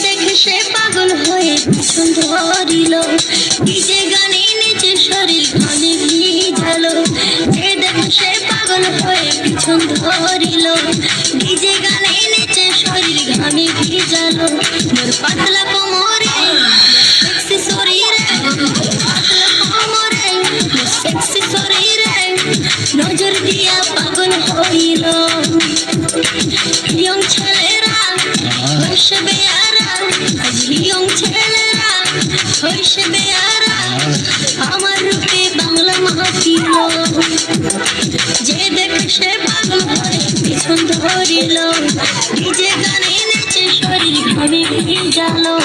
দেখে সে পাগল হয়ে পিছন ধরিল, ডিজে গানে নেচে শরীর ঘামে ভিজালো। দেখে সে পাগল হয়ে পিছন ধরিল, ডিজে গানে নেচে শরীর ঘামে ভিজালো। মোর পাতলা কোমরে সেক্সি শরীরে, পাতলা কোমরে সেক্সি শরীরে নজর দিয়া পাগল হইল। ইয়ং ছেলেরা হইছে বেয়ারা, আজ ইয়ং ছেলেরা হইছে বেয়ারা, আমার রূপে বাংলা মাতিল। যে দেখে সে পাগল হয়ে পিছন ধরিল, ডিজে গানে নেচে শরীর ঘামে ভিজালো।